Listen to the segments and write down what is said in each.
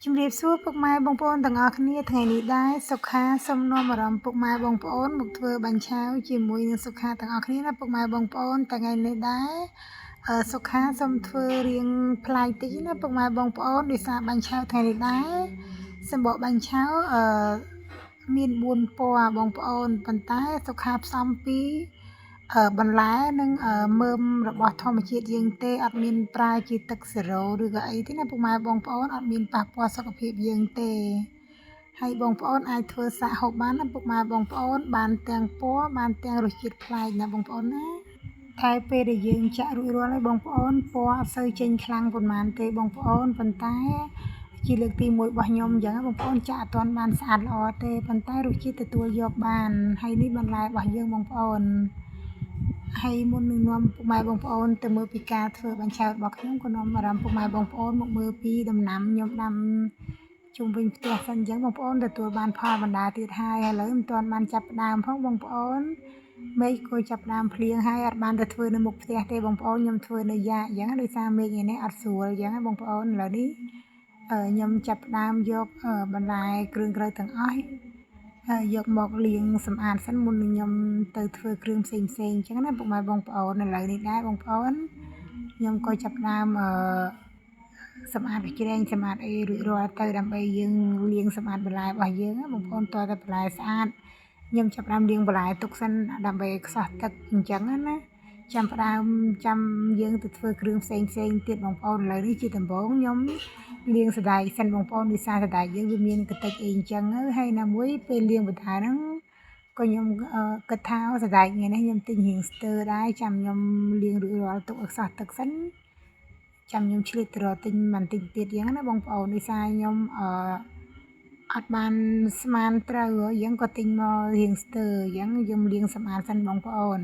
ជំរាបសួរពុកម៉ែបងប្អូនទាំងអស់គ្នាថ្ងៃនេះដែរសុខាសូមនាំអារម្មណ៍ពុកម៉ែបងប្អូនមកធ្វើបាញ់ឆាវជាមួយនឹងសុខាទាំងអស់គ្នាណាពុកម៉ែបងប្អូនថ្ងៃនេះដែរសុខាសូមធ្វើរៀងប្លែកតិចណាពុកម៉ែបងប្អូនដោយសារបាញ់ឆាវថ្ងៃនេះដែរសម្បកបាញ់ឆាវមាន4ពណ៌បងប្អូនប៉ុន្តែសុខាផ្សំពីបន្លែនិងមើមរបស់ធម្មជាតិយើងទេអត់មានប្រើជាទឹកសេរ៉ូឬក៏អីទេណាពុកម៉ែបងប្អូនអត់មានប៉ះពាល់សុខភាពយើងទេហើយបងប្អូនអាចធ្វើសាកហូបបានណាពុកម៉ែបងប្អូនបានទាំងពណ៌បានទាំងរសជាតិប្លែកណាបងប្អូនណាតែពេលដែលយើងចាក់រួចរាល់ហើយបងប្អូនពណ៌អត់សូវចេញខ្លាំងប៉ុន្មានទេបងប្អូនប៉ុន្តែជាលើកទី1របស់ខ្ញុំអញ្ចឹងបងប្អូនចាក់អត់ទាន់បានស្អាតល្អទេប៉ុន្តែរសជាតិទទួលយកបានហើយនេះបន្លែរបស់យើងបងប្អូនហើយមុននឹងនាំពុកម៉ែបងប្អូនទៅមើលពីការធ្វើបាញ់ឆាវរបស់ខ្ញុំក៏នាំអារម្មណ៍ពុកម៉ែបងប្អូនមកមើលពីដំណាំខ្ញុំដាំជុំវិញផ្ទះសិនអញ្ចឹងបងប្អូនទទួលបានផលបណ្ដាទៀតហើយឥឡូវមិនទាន់បានចាប់ផ្ដើមផងបងប្អូនមេឃក៏ចាប់ផ្ដើមភ្លៀងហើយអត់បានទៅធ្វើនៅមុខផ្ទះទេបងប្អូនខ្ញុំធ្វើនៅយ៉ាកអញ្ចឹងដោយសារមេឃនេះអត់ស្រួលអញ្ចឹងបងប្អូនឥឡូវនេះខ្ញុំចាប់ផ្ដើមយកបន្លែគ្រឿងក្រៅទាំងអស់យកមកលាងសម្អាតសិនមុននឹងខ្ញុំទៅធ្វើគ្រឿងផ្សេងអញ្ចឹងណាពុកម៉ែបងប្អូនឥឡូវនេះដែរបងប្អូនខ្ញុំក៏ចាប់ផ្ដើមសម្អាតជ្រែងសម្អាតអីរួចរាល់ទៅដើម្បីយើងលាងសម្អាតបន្លែរបស់យើងបងប្អូនតើតែបន្លែស្អាតខ្ញុំចាប់ផ្ដើមលាងបន្លែទុកសិនដើម្បីខ្សោះទឹកអញ្ចឹងណាចាំផ្ដើមចាំយើងទៅធ្វើគ្រឿងផ្សេងទៀតបងប្អូនឥឡូវនេះជាដំបូងខ្ញុំលាងសណ្តែកសិនបងប្អូនដោយសារសណ្តែកយើងវាមានកតិចអីអញ្ចឹងហើយណាមួយពេលលាងបន្តែហ្នឹងក៏ខ្ញុំគិតថាសណ្តែកថ្ងៃនេះខ្ញុំទិញរៀងស្ទើរដែរចាំខ្ញុំលាងរួចរាល់ទុកឲ្យខ្សោះទឹកសិនចាំខ្ញុំឆ្លៀតទៅរកទិញបន្តិចទៀតយ៉ាងណាបងប្អូនដោយសារខ្ញុំអត់បានស្មានត្រូវយើងក៏ទិញមករៀងស្ទើរយ៉ាងយើងលាងសម្អាតសិនបងប្អូន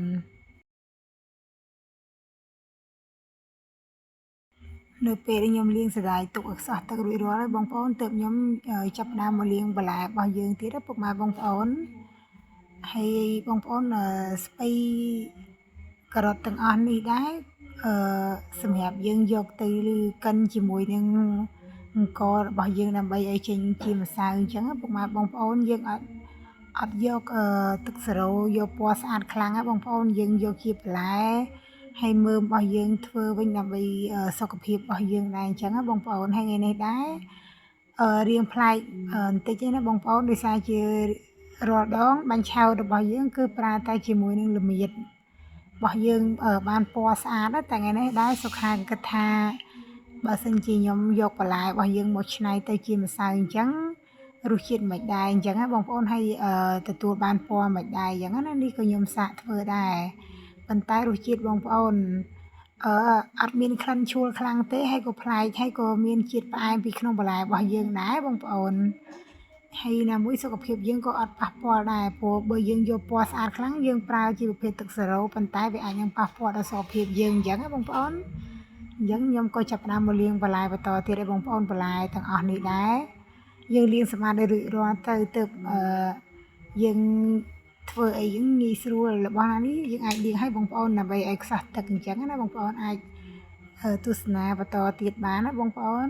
នៅពេលខ្ញុំលាងសណ្តែកទុកឲ្យខ្សោះទឹករួចរាល់ហើយបងប្អូនទើបខ្ញុំចាប់ផ្ដើមមកលាងបន្លែរបស់យើងទៀតពុកម៉ែបងប្អូនហើយបងប្អូនស្ពៃការ៉ុតទាំងអស់នេះដែរសម្រាប់យើងយកទៅកិនជាមួយនឹងអង្កររបស់យើងដើម្បីឲ្យចេញជាម្សៅអញ្ចឹងពុកម៉ែបងប្អូនយើងអត់យកទឹកសេរ៉ូយកពណ៌ស្អាតខ្លាំងណាបងប្អូនយើងយកជាបន្លែហើយមើមរបស់យើងធ្វើវិញដើម្បីសុខភាពរបស់យើងដែរអញ្ចឹងណាបងប្អូនហើយថ្ងៃនេះដែររៀងប្លែកបន្តិចទេណាបងប្អូនដោយសារជារាល់ដងបាញ់ឆាវរបស់យើងគឺប្រើតែជាមួយនឹងល្មៀតរបស់យើងបានពណ៌ស្អាតតែថ្ងៃនេះដែរសុខាគិតថាបើសិនជាខ្ញុំយកបន្លែរបស់យើងមកច្នៃទៅជាម្សៅអញ្ចឹងរសជាតិមិនដែរអញ្ចឹងណាបងប្អូនហើយទទួលបានពណ៌មិនដែរអញ្ចឹងណានេះក៏ខ្ញុំសាកធ្វើដែរប៉ុន្តែរសជាតិបងប្អូនអត់មានក្លិនឆួលខ្លាំងទេហើយក៏ប្លែកហើយក៏មានជាតិផ្អែមពីក្នុងបន្លែរបស់យើងដែរបងប្អូនហើយណាមួយសុខភាពយើងក៏អត់ប៉ះពាល់ដែរព្រោះបើយើងយកពណ៌ស្អាតខ្លាំងយើងប្រើជាប្រភេទទឹកសេរ៉ូប៉ុន្តែវាអាចនឹងប៉ះពាល់ដល់សុខភាពយើងអញ្ចឹងណាបងប្អូនអញ្ចឹងខ្ញុំក៏ចាប់ផ្ដើមមកលាងបន្លែបន្តទៀតឲ្យបងប្អូនបន្លែទាំងអស់នេះដែរយើងលាងសម្អាតឲ្យរួចរាល់ទៅទើបយើងធ្វើអីយើងងាយស្រួលរបស់នេះយើងអាចលាងឲ្យបងប្អូនដើម្បីឲ្យខ្សោះទឹកអញ្ចឹងណាបងប្អូនអាចទស្សនាបន្តទៀតបានណាបងប្អូន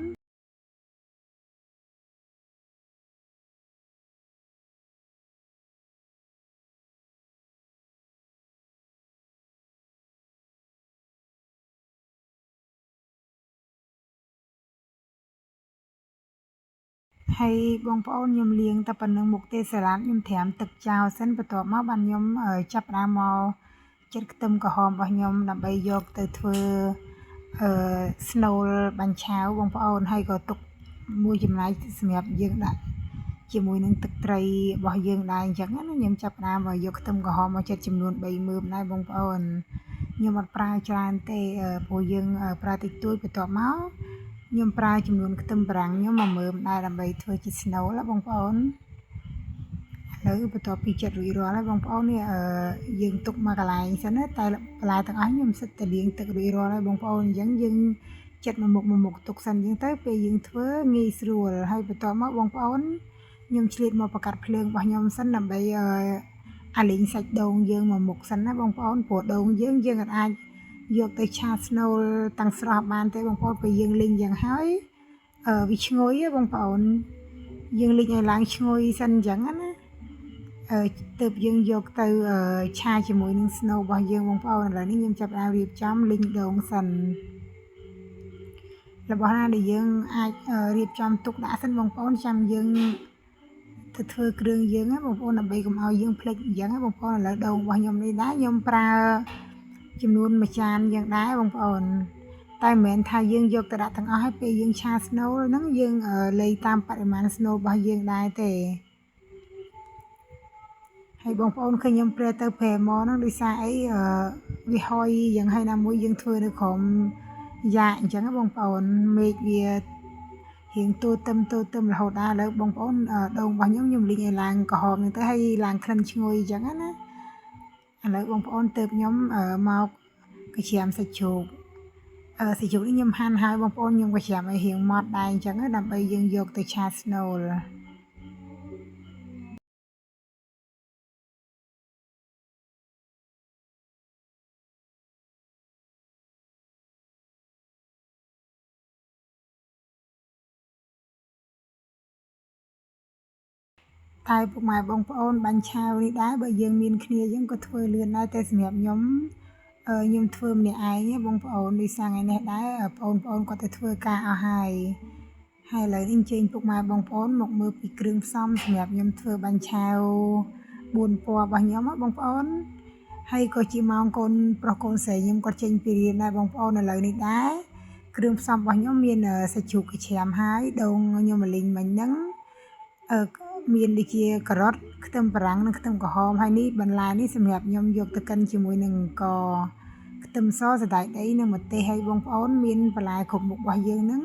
ហើយបងប្អូនខ្ញុំលាងតែប៉ុណ្្នឹងមុខទេសាឡាត់ខ្ញុំត្រាំទឹកចោលសិនបន្ទាប់មកបានខ្ញុំចាប់ផ្ដើមមកចិតខ្ទឹមក្រហមរបស់ខ្ញុំដើម្បីយកទៅធ្វើស្នូលបាញ់ឆាវបងប្អូនហើយក៏ទុកមួយចំណែកសម្រាប់យើងដាក់ជាមួយនឹងទឹកត្រីរបស់យើងដែរអញ្ចឹងណាខ្ញុំចាប់ផ្ដើមយកខ្ទឹមក្រហមមកចិតចំនួន3មើមដែរបងប្អូនខ្ញុំអត់ប្រើច្រើនទេព្រោះយើងប្រើតិចតួចបន្ទាប់មកខ្ញុំប្រើចំនួនខ្ទឹមបារាំងខ្ញុំ1មើមដែរដើម្បីធ្វើជាស្នូលបងប្អូនឥឡូវបន្ទាប់ពីចិតរួចរាល់ហើយបងប្អូននេះយើងទុកមកកន្លែងសិនណាតែបន្លែទាំងអស់ខ្ញុំសិតតែលាងទឹករួចរាល់ហើយបងប្អូនអញ្ចឹងយើងចិតមួយមុខទុកសិនអញ្ចឹងទៅពេលយើងធ្វើងាយស្រួលហើយបន្ទាប់មកបងប្អូនខ្ញុំឆ្លៀតមកបង្កាត់ភ្លើងរបស់ខ្ញុំសិនដើម្បីអាលីងសាច់ដូងយើងមួយមុខសិនណាបងប្អូនព្រោះដូងយើងអាចយកទៅឆាស្នូលតាំងស្រស់បានទេបងប្អូនពេលយើងលីងយ៉ាងហើយ វាឈ្ងុយបងប្អូនយើងលីងឲ្យឡើងឈ្ងុយសិនអញ្ចឹងណាទើបយើងយកទៅឆាជាមួយនឹង snow របស់យើងបងប្អូនឥឡូវនេះខ្ញុំចាប់ផ្ដើមរៀបចំលីងដូងសិនរបស់ណាដែលយើងអាចរៀបចំទុកដាក់សិនបងប្អូនចាំយើងទៅធ្វើគ្រឿងយើងណាបងប្អូនដើម្បីកុំឲ្យយើងភ្លេចអញ្ចឹងណាបងប្អូនឥឡូវដូងរបស់ខ្ញុំនេះដែរខ្ញុំប្រើចំនួនមួយចានយ៉ាងដែរបងប្អូនតែមិនមែនថាយើងយកទៅដាក់ទាំងអស់ហើយពេលយើងឆា snow ហ្នឹងយើងលៃតាមបរិមាណ snow របស់យើងដែរទេហើយបងប្អូនឃើញខ្ញុំប្រែទៅប្រែមកហ្នឹងដោយសារអីវាហុយយ៉ាងហើយណាមួយយើងធ្វើនៅក្រោមយ៉ាអញ្ចឹងបងប្អូនមេឃវារៀងទូទឹមរហូតដល់ឥឡូវបងប្អូនដូងរបស់ខ្ញុំលីងឲ្យឡើងក្រហមហ្នឹងទៅហើយឡើងក្លិនឈ្ងុយអញ្ចឹងណាឥឡូវបងប្អូនទើបខ្ញុំមកកជ្រាមសាច់ជ្រូកសាច់ជ្រូកនេះខ្ញុំហាន់ហើយបងប្អូនខ្ញុំក៏ច្រាមឲ្យរៀងម៉ត់ដែរអញ្ចឹងដើម្បីយើងយកទៅឆា snow តែពុកម៉ែបងប្អូនបាញ់ឆាវនេះដែរបើយើងមានគ្នាយើងក៏ធ្វើលឿនដែរតែសម្រាប់ខ្ញុំធ្វើម្នាក់ឯងបងប្អូនដូចថ្ងៃនេះដែរបងប្អូនគាត់ទៅធ្វើការអស់ហើយឥឡូវនេះអញ្ជើញពុកម៉ែបងប្អូនមកមើលពីគ្រឿងផ្សំសម្រាប់ខ្ញុំធ្វើបាញ់ឆាវ4ពណ៌របស់ខ្ញុំបងប្អូនហើយក៏ជាម៉ោងកូនប្រុសកូនស្រីខ្ញុំគាត់ចេញពីរៀនដែរបងប្អូនឥឡូវនេះដែរគ្រឿងផ្សំរបស់ខ្ញុំមានសាច់ជ្រូកកជ្រាមហើយដូងខ្ញុំលីងមិញហ្នឹងមានដូចជាការ៉ុតខ្ទឹមបារាំងនិងខ្ទឹមក្រហមហើយនេះបន្លែនេះសម្រាប់ខ្ញុំយកទៅកិនជាមួយនឹងអង្ករខ្ទឹមសសណ្តែកដីនិងម្ទេសហើយបងប្អូនមានបន្លែគ្រប់មុខរបស់យើងហ្នឹង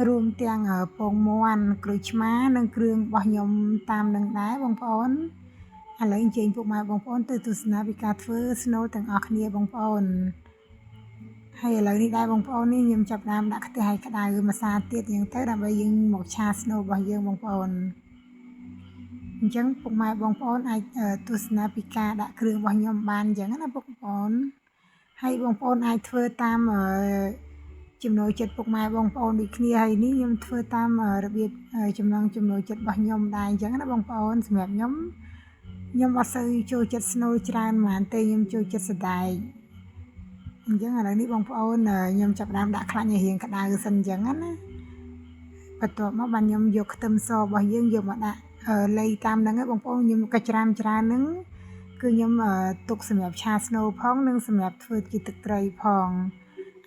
រួមទាំងពងមាន់ក្រូចឆ្មានិងគ្រឿងរបស់ខ្ញុំតាមនឹងដែរបងប្អូនឥឡូវអញ្ជើញពុកម៉ែបងប្អូនទៅទស្សនាពីការធ្វើ snow ទាំងអស់គ្នាបងប្អូនហើយឥឡូវនេះដែរបងប្អូននេះខ្ញុំចាប់ដាក់ខ្ទះឲ្យក្តៅម្សៅទៀតយ៉ាងទៅដើម្បីយើងមកឆា snow របស់យើងបងប្អូនអញ្ចឹងពុកម៉ែបងប្អូនអាចទស្សនាពីការដាក់គ្រឿងរបស់ខ្ញុំបានអញ្ចឹងណាពុកប្អូនហើយបងប្អូនអាចធ្វើតាមចំណូលចិត្តពុកម៉ែបងប្អូនដូចគ្នាហើយនេះខ្ញុំធ្វើតាមរបៀបចំណង់ចំណូលចិត្តរបស់ខ្ញុំដែរអញ្ចឹងណាបងប្អូនសម្រាប់ខ្ញុំអត់សូវចូលចិត្ត snow ច្រើនហ្មងទេខ្ញុំចូលចិត្តសណ្តែកអញ្ចឹងឥឡូវនេះបងប្អូនខ្ញុំចាប់ដាក់ខ្លាញ់ឲ្យរៀងក្តៅសិនអញ្ចឹងណាបន្ទាប់មកបានខ្ញុំយកខ្ទឹមសរបស់យើងយកមកដាក់លៃតាមហ្នឹងបងប្អូនខ្ញុំក៏ច្រើនហ្នឹងគឺខ្ញុំទុកសម្រាប់ឆា snow ផងនិងសម្រាប់ធ្វើជាទឹកត្រីផង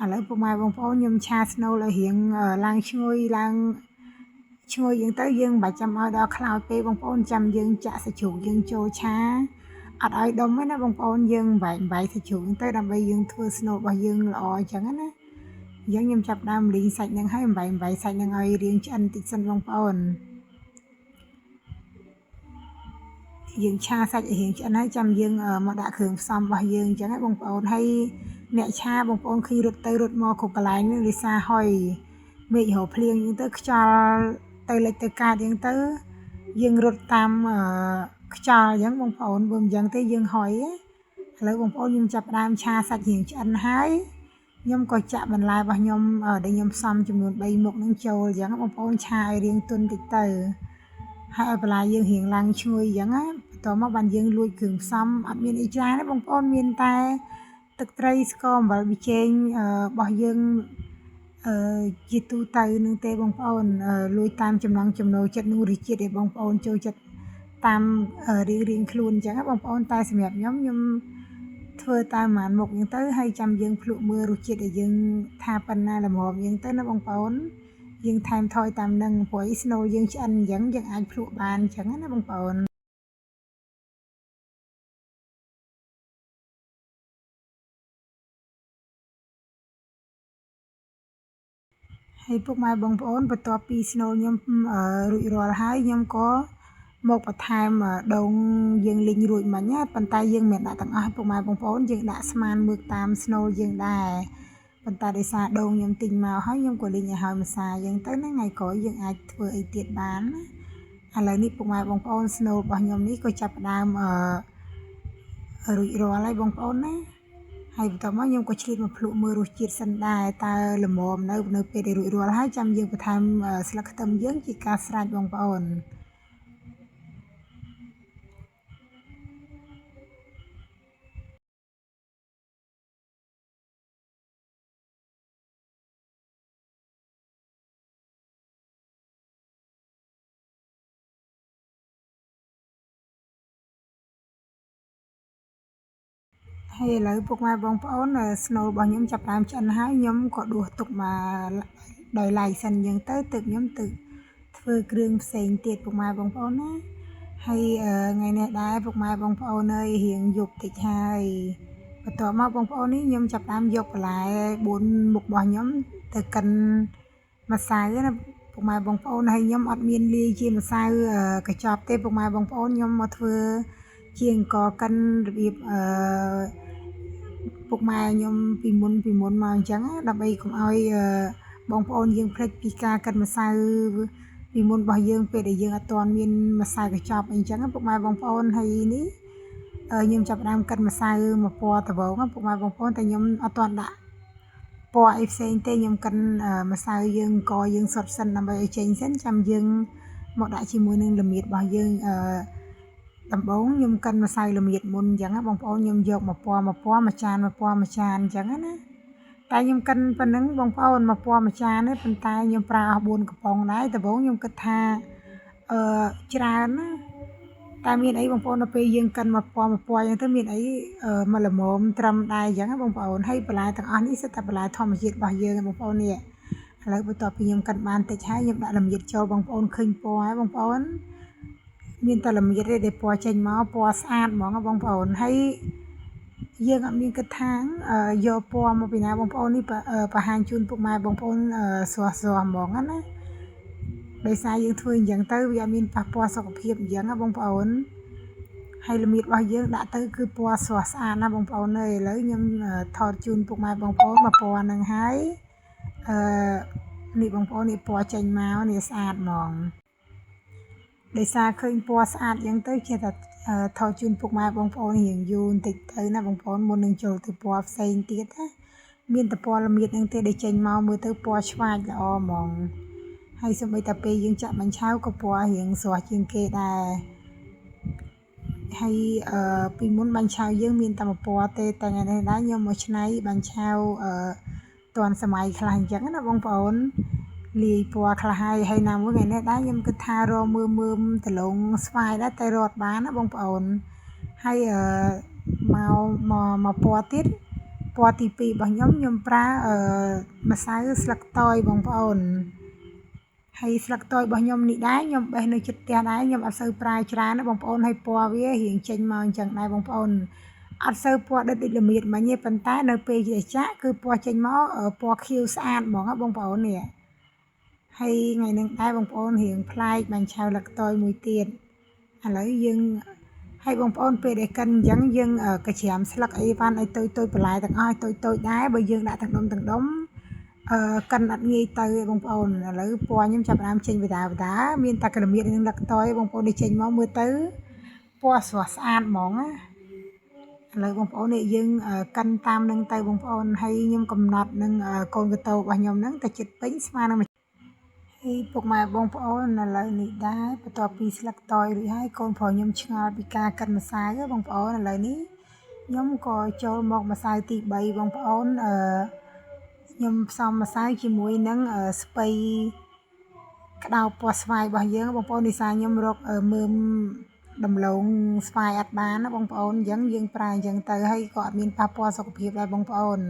ឥឡូវពុកម៉ែបងប្អូនខ្ញុំឆា snow ឲ្យរៀងឡើងឈ្ងុយឡើងឈ្ងុយយ៉ាងទៅយើងមិនបាច់ចាំឲ្យដល់ខ្លោចពេកបងប្អូនចាំយើងចាក់សាច់ជ្រូកយើងចូលឆាអត់ឲ្យដុំទេណាបងប្អូនយើងបែកសាច់ជ្រូកទៅដើម្បីយើងធ្វើ snow របស់យើងល្អអញ្ចឹងណាយើងខ្ញុំចាប់ដើមលីងសាច់ហ្នឹងឲ្យបែកសាច់ហ្នឹងឲ្យរៀងឆ្អិនតិចសិនបងប្អូនយើងឆាសាច់ឲ្យរៀងឆ្អិនហើយចាំយើងមកដាក់គ្រឿងផ្សំរបស់យើងអញ្ចឹងណាបងប្អូនហើយអ្នកឆាបងប្អូនឃើញរត់ទៅរត់មកគ្រប់កន្លែងនេះរិសាហុយមេឃរោភ្លៀងអញ្ចឹងទៅខ្យល់ទៅលិចទៅកើតអញ្ចឹងទៅយើងរត់តាមខ្យល់អញ្ចឹងបងប្អូនបើមិនអញ្ចឹងទេយើងហុយឥឡូវបងប្អូនខ្ញុំចាប់ដើមឆាសាច់រៀងឆ្អិនហើយខ្ញុំក៏ចាក់បន្លែរបស់ខ្ញុំដែលខ្ញុំផ្សំចំនួន3មុខនឹងចូលអញ្ចឹងបងប្អូនឆាឲ្យរៀងទន់តិចទៅហើយឲ្យបន្លែយើងរៀងឡើងឈ្ងុយអញ្ចឹងណាបន្ទាប់មកបានយើងលួចគ្រឿងផ្សំអត់មានអីច្រើនទេបងប្អូនមានតែទឹកត្រីស្ករអំបិលប៊ីចេងរបស់យើងជាទូទៅនឹងទេបងប្អូនលួចតាមចំណង់ចំណូលចិត្តនឹងរសជាតិឲ្យបងប្អូនចូលចិត្តតាមរៀងខ្លួនអញ្ចឹងបងប្អូនតែសម្រាប់ខ្ញុំធ្វើតាមប្រហែលមុខអញ្ចឹងទៅហើយចាំយើងភ្លក់មើលរសជាតិឲ្យយើងថាប៉ុណ្ណាល្មមអញ្ចឹងទៅណាបងប្អូនយើងថែមថយតាមនឹងព្រោះ snow យើងឆ្អិនអញ្ចឹងយើងអាចភ្លក់បានអញ្ចឹងណាបងប្អូនហើយពុកម៉ែបងប្អូនបន្ទាប់ពី snow ខ្ញុំរួចរាល់ហើយខ្ញុំក៏មកបន្ថែមដូងយើងលីងរួចមិញណាប៉ុន្តែយើងមិនដាក់ទាំងអស់ពុកម៉ែបងប្អូនយើងដាក់ស្មានមើលតាម snow យើងដែរប៉ុន្តែដោយសារដូងខ្ញុំទិញមកហើយខ្ញុំក៏លីងឲ្យហើយម្សាយើងទៅណាថ្ងៃក្រោយយើងអាចធ្វើអីទៀតបានណាឥឡូវនេះពុកម៉ែបងប្អូន snow របស់ខ្ញុំនេះក៏ចាប់ផ្ដើមរួចរាល់ហើយបងប្អូនណា ហើយបន្ទាប់មកខ្ញុំក៏ឆ្លៀតមកភ្លក់មើលរសជាតិសិនដែរតើល្មមនៅពេលដែលរួចរាល់ហើយចាំយើងបន្ថែមស្លឹកខ្ទឹមយើងជាការស្រេចបងប្អូនហើយឥឡូវពុកម៉ែបងប្អូនស្នូលរបស់ខ្ញុំចាប់ផ្ដើមឆ្អិនហើយខ្ញុំក៏ដួសទុកមកដោយឡែកសិនអញ្ចឹងទៅទើបខ្ញុំទៅធ្វើគ្រឿងផ្សេងទៀតពុកម៉ែបងប្អូនណាហើយថ្ងៃនេះដែរពុកម៉ែបងប្អូនអើយរៀងយប់តិចហើយបន្ទាប់មកបងប្អូននេះខ្ញុំចាប់ផ្ដើមយកបន្លែ4មុខរបស់ខ្ញុំទៅកិនម្សៅណាពុកម៉ែបងប្អូនហើយខ្ញុំអត់មានលាយជាម្សៅកញ្ចប់ទេពុកម៉ែបងប្អូនខ្ញុំមកធ្វើជាអង្គកិនរបៀបពុកម៉ែខ្ញុំពីមុនមកអញ្ចឹងដើម្បីកុំឲ្យបងប្អូនយើងភ្លេចពីការកិនម្សៅពីមុនរបស់យើងពេលដែលយើងអត់ទាន់មានម្សៅកញ្ចប់អីចឹងពុកម៉ែបងប្អូនហើយនេះខ្ញុំចាប់ផ្ដើមកិនម្សៅមកពណ៌ត្បូងពុកម៉ែបងប្អូនតែខ្ញុំអត់ទាន់ដាក់ពណ៌អីផ្សេងទេខ្ញុំកិនម្សៅយើងកយើងសុទ្ធសិនដើម្បីឲ្យចេញសិនចាំយើងមកដាក់ជាមួយនឹងល្មៀតរបស់យើងដំបូងខ្ញុំកិនម្សៅល្មៀតមុនអញ្ចឹងបងប្អូនខ្ញុំយកមកពណ៌មួយចានអញ្ចឹងណាតែខ្ញុំកិនប៉ុណ្ណឹងបងប្អូនមកពណ៌មួយចានទេប៉ុន្តែខ្ញុំប្រើអស់4កំប៉ុងដែរដំបូងខ្ញុំគិតថាច្រើនណាតែមានអីបងប្អូនដល់ពេលយើងកិនមកពណ៌អញ្ចឹងទៅមានអីមកល្មមត្រឹមដែរអញ្ចឹងបងប្អូនហើយបន្លែទាំងអស់នេះសិតតែបន្លែធម្មជាតិរបស់យើងបងប្អូននេះឥឡូវបន្ទាប់ពីខ្ញុំកិនបានតិចហើយខ្ញុំដាក់ល្មៀតចូលបងប្អូនឃើញពណ៌ហើយបងប្អូនមានតែល្មៀតទេដែលពណ៌ចេញមកពណ៌ស្អាតហ្មងបងប្អូនហើយយើងអត់មានគិតថាយកពណ៌មកពីណាបងប្អូននេះបង្ហាញជូនពុកម៉ែបងប្អូនស្រស់ហ្មងណាដោយសារយើងធ្វើអញ្ចឹងទៅវាអត់មានប៉ះពាល់សុខភាពអញ្ចឹងណាបងប្អូនហើយល្មៀតរបស់យើងដាក់ទៅគឺពណ៌ស្រស់ស្អាតណាបងប្អូនអើយឥឡូវខ្ញុំថតជូនពុកម៉ែបងប្អូនមកពណ៌ហ្នឹងហើយនេះបងប្អូននេះពណ៌ចេញមកនេះស្អាតហ្មងដោយសារឃើញពណ៌ស្អាតអញ្ចឹងទៅជាតែថតជូនពុកម៉ែបងប្អូនរៀងយូរបន្តិចទៅណាបងប្អូនមុននឹងចូលទៅពណ៌ផ្សេងទៀតណាមានតែពណ៌ល្មៀតហ្នឹងទេដែលចេញមកមើលទៅពណ៌ឆ្វាចល្អហ្មងហើយសូម្បីតែពេលយើងចាក់បាញ់ឆៅក៏ពណ៌រៀងស្រស់ជាងគេដែរហើយពីមុនបាញ់ឆៅយើងមានតែមួយពណ៌ទេតែថ្ងៃនេះដែរខ្ញុំមកច្នៃបាញ់ឆៅទាន់សម័យខ្លះអញ្ចឹងណាបងប្អូនលាយពណ៌ខ្លះហើយណាមួយថ្ងៃនេះដែរខ្ញុំគិតថារកមើលដលងស្វាយដែរតែរត់បានណាបងប្អូនហើយមកពណ៌ទៀតពណ៌ទី2របស់ខ្ញុំប្រើម្សៅស្លឹកតើយបងប្អូនហើយស្លឹកតើយរបស់ខ្ញុំនេះដែរខ្ញុំបេះនៅជិតផ្ទះដែរខ្ញុំអត់សូវប្រើច្រើនណាបងប្អូនហើយពណ៌វារៀងចេញមកអញ្ចឹងដែរបងប្អូនអត់សូវពណ៌ដិតល្មៀតមិញទេប៉ុន្តែនៅពេលចាក់គឺពណ៌ចេញមកពណ៌ខៀវស្អាតហ្មងណាបងប្អូននេះហើយថ្ងៃនេះដែរបងប្អូនរៀងប្លែកបាញ់ឆៅលឹកតយមួយទៀតឥឡូវយើងហើយបងប្អូនពេលដែលកិនអញ្ចឹងយើងក៏ច្រាមស្លឹកអីវ៉ាន់ឲ្យតូចបន្លែទាំងអស់ឲ្យតូចដែរបើយើងដាក់ទាំងដុំកិនអត់ងាយទៅបងប្អូនឥឡូវពណ៌ខ្ញុំចាប់ផ្ដើមចេញបដាមានតែក្លមៀតនឹងលឹកតយបងប្អូននេះចេញមកមើលទៅពណ៌ស្រស់ស្អាតហ្មងណាឥឡូវបងប្អូននេះយើងកិនតាមនឹងទៅបងប្អូនហើយខ្ញុំកំណត់នឹងកូនកតោរបស់ខ្ញុំហ្នឹងតែចិត្តពេញស្មើនឹងហើយពុកម៉ែបងប្អូនឥឡូវនេះដែរបន្ទាប់ពីស្លឹកតយរួចហើយកូនប្រុសខ្ញុំឆ្ងល់ពីការកិនម្សៅបងប្អូនឥឡូវនេះខ្ញុំក៏ចូលមកម្សៅទី3បងប្អូនខ្ញុំផ្សំម្សៅជាមួយនឹងស្ពៃក្តោបពណ៌ស្វាយរបស់យើងបងប្អូននិសាខ្ញុំរកមើមដំឡូងស្វាយអត់បានណាបងប្អូនអញ្ចឹងយើងប្រើអញ្ចឹងទៅហើយក៏អត់មានប៉ះពាល់សុខភាពដែរបងប្អូន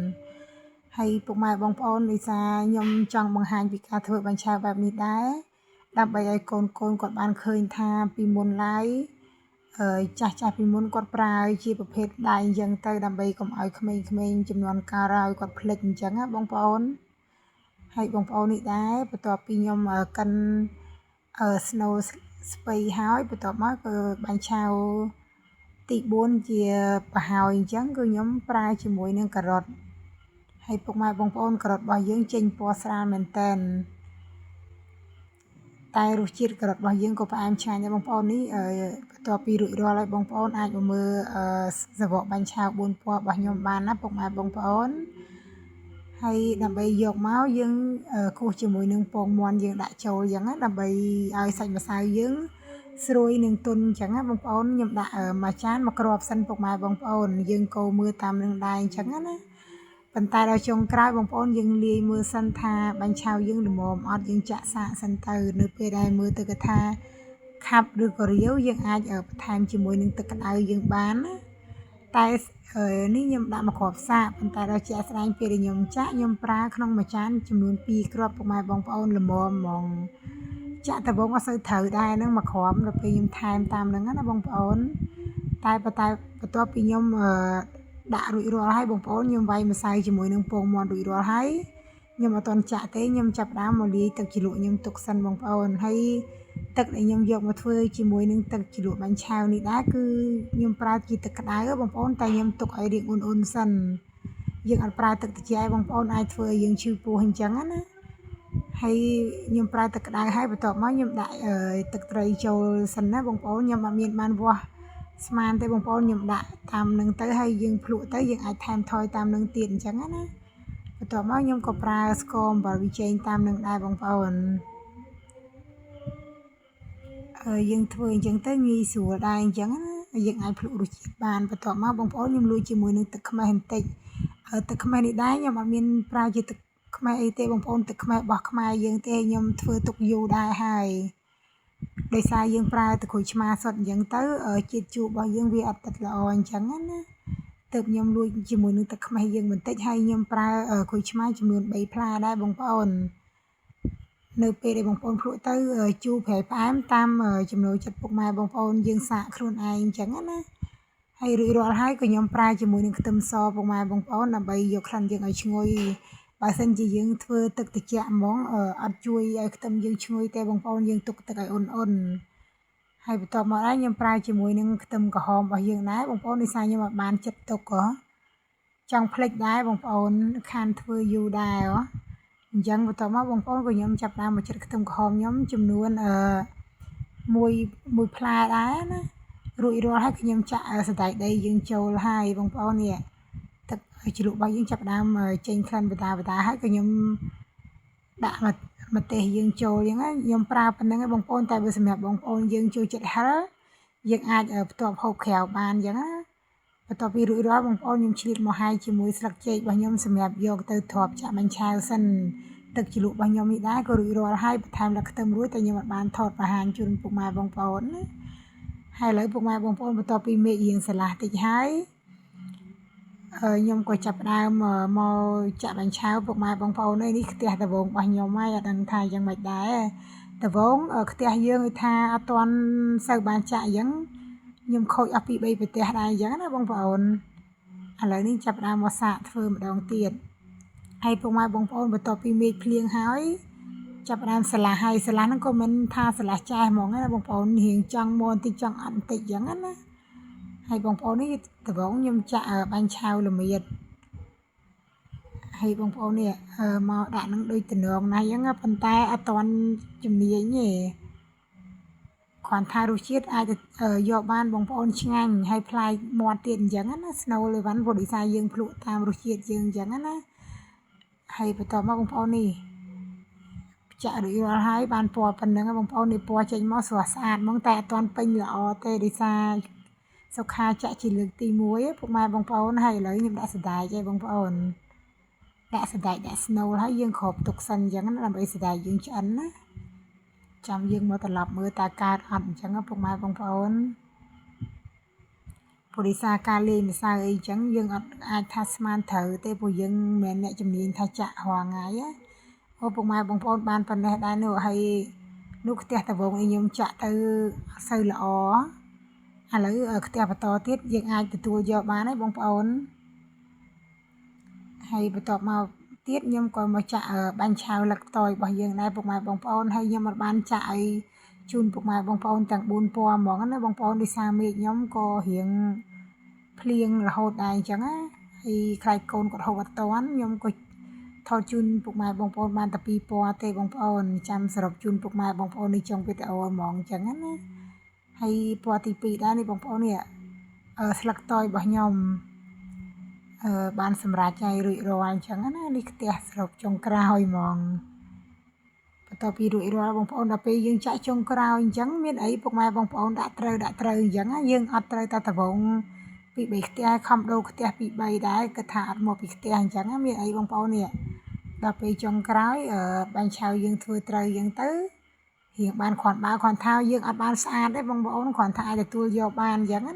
ហើយពុកម៉ែបងប្អូននិសាខ្ញុំចង់បង្ហាញពីការធ្វើបាញ់ឆៅបែបនេះដែរដើម្បីឲ្យកូនគាត់បានឃើញថាពីមុនឡើយចាស់ពីមុនគាត់ប្រើជាប្រភេទដៃអញ្ចឹងទៅដើម្បីកុំឲ្យក្មេងចំនួនក្រោយគាត់ភ្លេចអញ្ចឹងណាបងប្អូនហើយបងប្អូននេះដែរបន្ទាប់ពីខ្ញុំកិនស្នូលស្ពៃហើយបន្ទាប់មកគឺបាញ់ឆៅទី4ជាប្រហើយអញ្ចឹងគឺខ្ញុំប្រើជាមួយនឹងការ៉ុតហើយពុកម៉ែបងប្អូនការ៉ុតរបស់យើងចេញពណ៌ស្រាលមែនតើតែរសជាតិការ៉ុតរបស់យើងក៏ផ្អែមឆ្ងាញ់ដែរបងប្អូននេះបន្ តបពីរួចរាល់ហើយបងប្អូនអាចមកមើលសវកបាញ់ឆាវ4ពណ៌របស់ខ្ញុំបានណាពុកម៉ែបងប្អូនហើយដើម្បីយកមកយើងគោះជាមួយនឹងពងមាន់យើងដាក់ចូលអញ្ចឹងណាដើម្បីឲ្យសាច់ម្សៅយើងស្រួយនឹងទន់អញ្ចឹងណាបងប្អូនខ្ញុំដាក់មួយចានមកគ្រាប់សិនពុកម៉ែបងប្អូនយើងកូរមើលតាមនឹងដែរអញ្ចឹងណាប៉ុន្តែដល់ចុងក្រោយបងប្អូនយើងលាយមើលសិនថាបាញ់ឆាវយើងល្មមអត់យើងចាក់សាកសិនទៅនៅពេលដែលមើលទៅគេថាខាប់ឬក៏រាវយើងអាចបន្ថែមជាមួយនឹងទឹកក្តៅយើងបានណាតែនេះខ្ញុំដាក់មកគ្រាប់សាកប៉ុន្តែដល់ជាក់ស្ដែងពេលដែលខ្ញុំចាក់ខ្ញុំប្រើក្នុងមួយចានចំនួន2គ្រាប់ពុកម៉ែបងប្អូនល្មមហ្មងចាក់តវងអត់សូវត្រូវដែរហ្នឹងមកគ្រាប់ដល់ពេលខ្ញុំថែមតាមហ្នឹងណាបងប្អូនតែបន្ទាប់ពីខ្ញុំដាក់រួចរាល់ហើយបងប្អូនខ្ញុំវាយម្សៅជាមួយនឹងពងមាន់រួចរាល់ហើយខ្ញុំអត់ទាន់ចាក់ទេខ្ញុំចាប់ផ្ដើមមកលាយទឹកជ្រលក់ខ្ញុំទុកសិនបងប្អូនហើយទឹកដែលខ្ញុំយកមកធ្វើជាមួយនឹងទឹកជ្រលក់បាញ់ឆាវនេះដែរគឺខ្ញុំប្រើជាទឹកក្តៅបងប្អូនតែខ្ញុំទុកឲ្យរៀងអ៊ុនសិនយើងអត់ប្រើទឹកត្រជាក់បងប្អូនអាចធ្វើឲ្យយើងឈឺពោះអញ្ចឹងណាហើយខ្ញុំប្រើទឹកក្តៅហើយបន្ទាប់មកខ្ញុំដាក់ទឹកត្រីចូលសិនណាបងប្អូនខ្ញុំអត់មានបានវាស់ស្មានទេបងប្អូនខ្ញុំដាក់តាមនឹងទៅហើយយើងភ្លក់ទៅយើងអាចថែមថយតាមនឹងទៀតអញ្ចឹងណាបន្ទាប់មកខ្ញុំក៏ប្រើស្ករអំបិលវិជែងតាមនឹងដែរបងប្អូនយើងធ្វើអញ្ចឹងទៅងាយស្រួលដែរអញ្ចឹងណាយើងអាចភ្លក់រសជាតិបានបន្ទាប់មកបងប្អូនខ្ញុំលួចជាមួយនឹងទឹកខ្មេះបន្តិចទឹកខ្មេះនេះដែរខ្ញុំអត់មានប្រើជាទឹកខ្មេះអីទេបងប្អូនទឹកខ្មេះរបស់ខ្មែរយើងទេខ្ញុំធ្វើទុកយូរដែរហើយដោយសារយើងប្រើទឹកក្រូចឆ្មាសុទ្ធអញ្ចឹងទៅជាតិជូររបស់យើងវាអត់ទឹកល្អអញ្ចឹងណាទើបខ្ញុំលួចជាមួយនឹងទឹកខ្មេះយើងបន្តិចហើយខ្ញុំប្រើក្រូចឆ្មាចំនួន3ផ្លែដែរបងប្អូននៅពេលដែលបងប្អូនភ្លក់ទៅជូរប្រៃផ្អែមតាមចំណូលចិត្តពុកម៉ែបងប្អូនយើងសាកខ្លួនឯងអញ្ចឹងណាហើយរួចរាល់ហើយក៏ខ្ញុំប្រើជាមួយនឹងខ្ទឹមសពុកម៉ែបងប្អូនដើម្បីយកក្លិនយើងឲ្យឈ្ងុយបើសិនជាយើងធ្វើទឹកត្រជាក់ហ្មងអត់ជួយឲ្យខ្ទឹមយើងឈ្ងុយទេបងប្អូនយើងទុកទឹកឲ្យអ៊ុនហើយបន្ទាប់មកដែរខ្ញុំប្រើជាមួយនឹងខ្ទឹមក្រហមរបស់យើងដែរបងប្អូនដោយសារខ្ញុំអត់បានចិត្តទុកចង់ភ្លេចដែរបងប្អូនខានធ្វើយូរដែរអញ្ចឹងបន្ទាប់មកបងប្អូនក៏ខ្ញុំចាប់តាមមកចិត្តខ្ទឹមក្រហមខ្ញុំចំនួនមួយផ្លែដែរណារួចរាល់ហើយខ្ញុំចាក់សណ្តែកដីយើងចូលហើយបងប្អូននេះទឹកជ្រលក់របស់យើងចាប់ដើមចេញក្លិនបតាហើយក៏ខ្ញុំដាក់ម្ទេសយើងចូលអញ្ចឹងខ្ញុំប្រើប៉ុណ្្នឹងឯងបងប្អូនតែបើសម្រាប់បងប្អូនយើងចូលចិត្តហឹរយើងអាចបន្ទាប់ហូបក្រៅបានអញ្ចឹងណាបន្ទាប់ពីរួចរាល់បងប្អូនខ្ញុំឆ្លៀតមកហាយជាមួយស្លឹកចេករបស់ខ្ញុំសម្រាប់យកទៅទ្រាប់ចាក់បាញ់ឆាវសិនទឹកជ្រលក់របស់ខ្ញុំនេះដែរក៏រួចរាល់ហើយបន្ថែមដល់ខ្ទឹមរួចតែខ្ញុំអត់បានថតបង្ហាញជូនពុកម៉ែបងប្អូនណាហើយឥឡូវពុកម៉ែបងប្អូនបន្ទាប់ពីមេឃរៀងស្រឡះតិចហើយខ្ញុំក៏ចាប់ផ្ដើមមកចាក់បាញ់ឆាវពុកម៉ែបងប្អូននេះផ្ទះដវងរបស់ខ្ញុំហើយអត់ដឹងថាយ៉ាងម៉េចដែរដវងផ្ទះយើងឲ្យថាអត់ទាន់សូវបានចាក់អញ្ចឹងខ្ញុំខូចអស់ពី3ប្រទេសដែរអញ្ចឹងណាបងប្អូនឥឡូវនេះចាប់ផ្ដើមមកសាកធ្វើម្ដងទៀតហើយពុកម៉ែបងប្អូនបន្ទាប់ពីមេឃភ្លៀងហើយចាប់ផ្ដើមស្រឡះហើយស្រឡះហ្នឹងក៏មិនថាស្រឡះចាស់ហ្មងណាបងប្អូនរៀងចង់មកបន្តិចចង់អត់បន្តិចអញ្ចឹងណាហើយបងប្អូននេះដវងខ្ញុំចាក់បាញ់ឆាវល្មៀតហើយបងប្អូននេះមកដាក់នឹងដូចតំណងណាស់អញ្ចឹងប៉ុន្តែអត់ទាន់ជំនាញទេគ្រាន់ថារសជាតិអាចយកបានបងប្អូនឆ្ងាញ់ហើយប្លែកមាត់ទៀតអញ្ចឹងណាស្នូលលេវ៉ាន់ព្រោះដោយសារយើងភ្លក់តាមរសជាតិយើងអញ្ចឹងណាហើយបន្ទាប់មកបងប្អូននេះចាក់រួចរាល់ហើយបានពណ៌ប៉ុណ្្នឹងបងប្អូននេះពណ៌ចេញមកស្រស់ស្អាតហ្មងតែអត់ទាន់ពេញល្អទេដោយសារសុខាចាក់ជាលើកទី1ពុកម៉ែបងប្អូនហើយឥឡូវខ្ញុំដាក់សណ្តែកឯងបងប្អូនដាក់សណ្តែកដាក់ស្នូលហើយយើងគ្របទុកសិនអញ្ចឹងណាដើម្បីសណ្តែកយើងឆ្អិនណាចាំយើងមកត្រឡប់មើលតើកើតអត់អញ្ចឹងពុកម៉ែបងប្អូនព្រោះដោយសារការលាយម្សៅអីអញ្ចឹងយើងអត់អាចថាស្មានត្រូវទេព្រោះយើងមិនមែនអ្នកជំនាញថាចាក់រាល់ថ្ងៃណាពុកម៉ែបងប្អូនបានប៉ុណ្ណេះដែរនោះហើយនោះផ្ទះដវងឲ្យខ្ញុំចាក់ទៅអត់សូវល្អឥឡូវផ្ទះបន្តទៀតយើងអាចទទួលយកបានហើយបងប្អូនហើយបន្ទាប់មកទៀតខ្ញុំក៏មកចាក់បាញ់ឆាវលឹកតយរបស់យើងដែរពុកម៉ែបងប្អូនហើយខ្ញុំអត់បានចាក់ឲ្យជូនពុកម៉ែបងប្អូនទាំង4ពណ៌ហ្មងណាបងប្អូនដោយសារមេឃខ្ញុំក៏រៀងភ្លៀងរហូតដែរអញ្ចឹងណាហើយខ្លាចកូនគាត់ហូបអត់តាន់ខ្ញុំក៏ថតជូនពុកម៉ែបងប្អូនបានតែ2ពណ៌ទេបងប្អូនចាំសរុបជូនពុកម៉ែបងប្អូននៅចុងវីដេអូហ្មងអញ្ចឹងណាហ ហើយពណ៌ទី2ដែរនេះបងប្អូននេះស្លឹកតយរបស់ខ្ញុំបានសម្រេចហើយរួចរាល់អញ្ចឹងណានេះផ្ទះស្រុកចុងក្រោយហ្មងបន្ទាប់ពីរួចរាល់បងប្អូនដល់ពេលយើងចាក់ចុងក្រោយអញ្ចឹងមានអីពុកម៉ែបងប្អូនដាក់ត្រូវអញ្ចឹងយើងអត់ត្រូវតែដបងពី3ខ្ទះខំដូរខ្ទះពី3ដែរគិតថាអត់មកពីខ្ទះអញ្ចឹងមានអីបងប្អូននេះដល់ពេលចុងក្រោយបាញ់ឆៅយើងធ្វើត្រូវអញ្ចឹងទៅរៀងបានគ្រាន់បើគ្រាន់ថាយើងអត់បានស្អាតទេបងប្អូនគ្រាន់ថាអាចទទួលយកបានអញ្ចឹងណា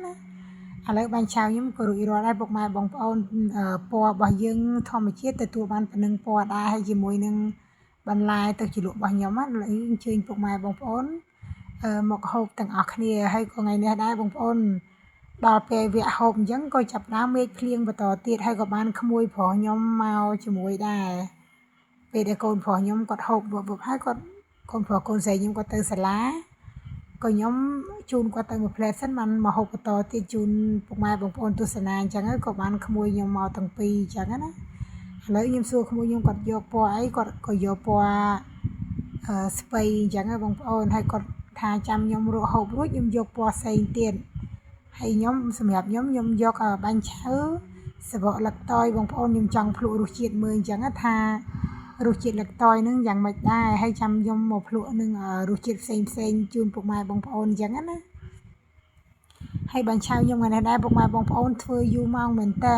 ឥឡូវបាញ់ឆៅខ្ញុំក៏រួចរាល់ដែរពុកម៉ែបងប្អូនពណ៌របស់យើងធម្មជាតិទទួលបានប៉ុណ្ណឹងពណ៌ដែរហើយជាមួយនឹងបន្លែទឹកជ្រលក់របស់ខ្ញុំណាឥឡូវអញ្ជើញពុកម៉ែបងប្អូនមកហូបទាំងអស់គ្នាហើយក៏ថ្ងៃនេះដែរបងប្អូនដល់ពេលវគ្គហូបអញ្ចឹងក៏ចាប់ដើមមេឃភ្លៀងបន្តទៀតហើយក៏បានក្មួយប្រុសខ្ញុំមកជាមួយដែរពេលដែលកូនប្រុសខ្ញុំគាត់ហូបហើយគាត់កូនប្រុសកូនស្រីខ្ញុំគាត់ទៅសាលាក៏ខ្ញុំជូនគាត់ទៅមួយផ្លែតសិនបានមកហូបបន្តទៀតជូនពុកម៉ែបងប្អូនទស្សនាអញ្ចឹងហើយក៏បានក្មួយខ្ញុំមកទាំងពីរអញ្ចឹងណាឥឡូវខ្ញុំសួរក្មួយខ្ញុំគាត់យកពណ៌អីគាត់ក៏យកពណ៌ស្ពៃអញ្ចឹងបងប្អូនហើយគាត់ថាចាំខ្ញុំរកហូបរួចខ្ញុំយកពណ៌ផ្សេងទៀតហើយខ្ញុំសម្រាប់ខ្ញុំយកបាញ់ឆៅសបកលឹកតយបងប្អូនខ្ញុំចង់ភ្លក់រសជាតិមើលអញ្ចឹងថារសជាតិលឹកតយនឹងយ៉ាងម៉េចដែរហើយចាំខ្ញុំមកភ្លក់នឹងរសជាតិផ្សេងជូនពុកម៉ែបងប្អូនអញ្ចឹងណាហើយបាញ់ឆៅខ្ញុំថ្ងៃនេះដែរពុកម៉ែបងប្អូនធ្វើយូរម៉ោងមែនតើ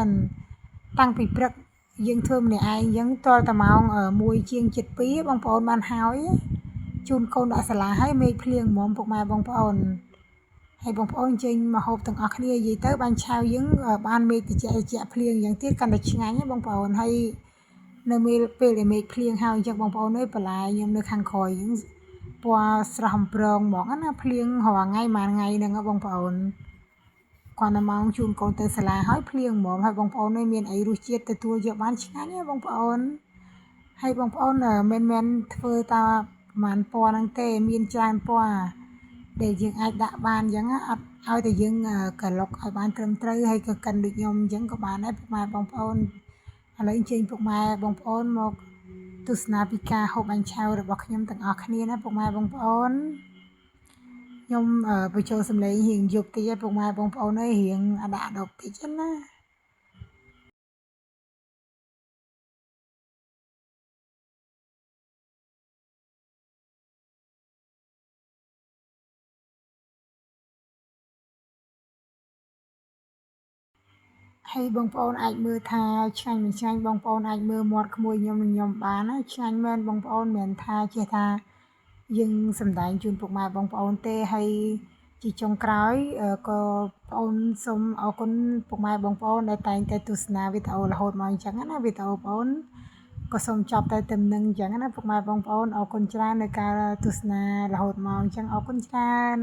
តាំងពីព្រឹកយើងធ្វើម្នាក់ឯងអញ្ចឹងតលតែម៉ោង1ជាង7បងប្អូនបានហើយជូនកូនដាក់សាលាហើយមេឃភ្លៀងហ្មងពុកម៉ែបងប្អូនហើយបងប្អូនចេញមកហូបទាំងអស់គ្នានិយាយទៅបាញ់ឆៅយើងបានមេឃតិចភ្លៀងយ៉ាងទៀតកាន់តែឆ្ងាញ់បងប្អូនហើយនៅពេលដែលមេឃភ្លៀងហើយអញ្ចឹងបងប្អូនអើយបន្លែខ្ញុំនៅខាងក្រោយយើងពណ៌ស្រស់អំប្រងហ្មងណាភ្លៀងរាល់ថ្ងៃមួយថ្ងៃហ្នឹងបងប្អូនគាត់តែមកជូនកូនទៅសាលាហើយភ្លៀងហ្មងហើយបងប្អូនមានអីរសជាតិទទួលយកបានឆ្ងាញ់ណាបងប្អូនហើយបងប្អូនមិនធ្វើតាប្រហែលពណ៌ហ្នឹងទេមានច្រើនពណ៌ដែលយើងអាចដាក់បានអញ្ចឹងអត់ឲ្យតែយើងក្លុកឲ្យបានត្រឹមត្រូវហើយក៏កិនដូចខ្ញុំអញ្ចឹងក៏បានដែរពុកម៉ែបងប្អូនឥឡូវអញ្ជើញពុកម៉ែបងប្អូនមកទស្សនាពីការហូបបាញ់ឆៅរបស់ខ្ញុំទាំងអស់គ្នាណាពុកម៉ែបងប្អូនខ្ញុំបញ្ចូលសម្លេងរៀងយប់តិចឲ្យពុកម៉ែបងប្អូនអើយរៀងដាក់ដប់តិចណាហើយបងប្អូនអាចមើលថាឆ្ងាញ់មិនឆ្ងាញ់បងប្អូនអាចមើលមាត់ក្មួយខ្ញុំបានណាឆ្ងាញ់មែនបងប្អូនមិនថាចេះថាយើងសម្ដែងជូនពុកម៉ែបងប្អូនទេហើយជាចុងក្រោយក៏បងអូនសូមអរគុណពុកម៉ែបងប្អូនដែលតែងតែទស្សនាវីដេអូរហូតមកអញ្ចឹងណាវីដេអូបងអូនក៏សូមចប់តែទៅនឹងអញ្ចឹងណាពុកម៉ែបងប្អូនអរគុណច្រើននៅការទស្សនារហូតមកអញ្ចឹងអរគុណច្រើន